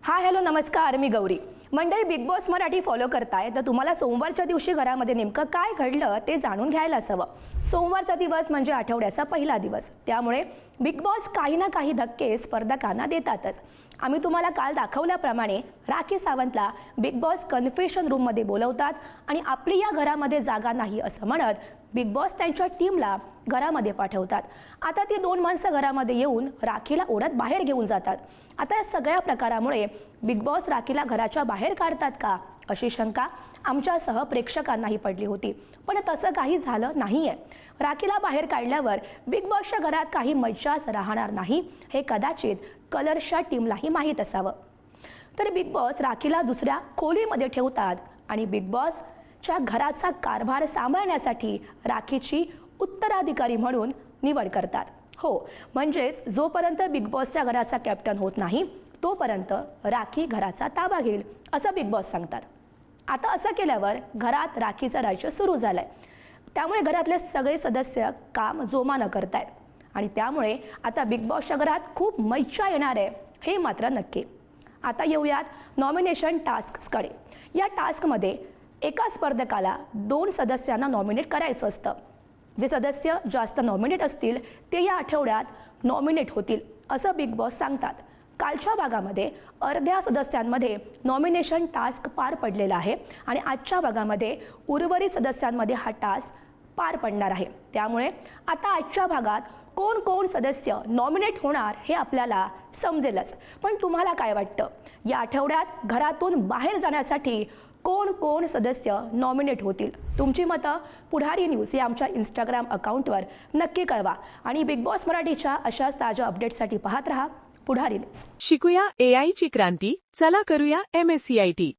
Hi hello नमस्कार, मी गौरी. मंडळी, big boss Marathi follow करताय तर तुम्हाला सोमवारच्या दिवशी घरामध्ये नेमकं काय घडलं ते जाणून घ्यायलाच हवं. सोमवारचा दिवस म्हणजे आठवड्याचा पहिला दिवस, त्यामुळे बिग बॉस काही ना काही धक्के स्पर्धकांना देतातच. आम्ही तुम्हाला काल दाखवल्याप्रमाणे राखी सावंतला बिग बॉस कन्फेशन रूममध्ये बोलवतात आणि आपली या घरामध्ये जागा नाही असं म्हणत बिग बॉस त्यांच्या टीमला घरामध्ये पाठवतात. आता ती दोन माणसं घरामध्ये येऊन राखीला ओढत बाहेर घेऊन जातात. आता या सगळ्या प्रकारामुळे बिग बॉस राखीला घराच्या बाहेर काढतात का अशी शंका आमच्यासह प्रेक्षकांनाही पडली होती, पण तसं काही झालं नाहीये. राखीला बाहेर काढल्यावर बिग बॉसच्या घरात काही मज्जाच राहणार नाही हे कदाचित कलर्सच्या टीमलाही माहीत असावं. तर बिग बॉस राखीला दुसऱ्या खोलीमध्ये ठेवतात आणि बिग बॉसच्या घराचा कारभार सांभाळण्यासाठी राखीची उत्तराधिकारी म्हणून निवड करतात. हो, म्हणजेच जोपर्यंत बिग बॉसच्या घराचा कॅप्टन होत नाही तोपर्यंत राखी घराचा ताबा घेईल असं बिग बॉस सांगतात. आता असं केल्यावर घरात राखीचं राज्य सुरू झालंय, त्यामुळे घरातले सगळे सदस्य काम जोमानं करतायत आणि त्यामुळे आता बिग बॉसच्या घरात खूप मज्जा येणार आहे हे मात्र नक्की. आता येऊयात नॉमिनेशन टास्ककडे. या टास्कमध्ये एका स्पर्धकाला 2 सदस्यांना नॉमिनेट करायचं असतं. जे सदस्य जास्त नॉमिनेट असतील ते या आठवड्यात नॉमिनेट होतील असं बिग बॉस सांगतात. कालच्या भागामध्ये अर्ध्या सदस्यांमध्ये नॉमिनेशन टास्क पार पडलेला आहे आणि आजच्या भागामध्ये उर्वरित सदस्यांमध्ये हा टास्क पार पडणार आहे. त्यामुळे आता आजच्या भागात कोण कोण सदस्य नॉमिनेट होणार हे आपल्याला समजेलच. पण तुम्हाला काय वाटतं, या आठवड्यात घरातून बाहेर जाण्यासाठी कोण कोण सदस्य नॉमिनेट होतील? तुमची मतं पुढारी न्यूज या आमच्या इंस्टाग्राम अकाउंटवर नक्की कळवा आणि बिग बॉस मराठीच्या अशाच ताज्या अपडेट्ससाठी पाहत रहा पुढारी न्यूज. शिकूया AI ची क्रांती, चला करूया MSCIT.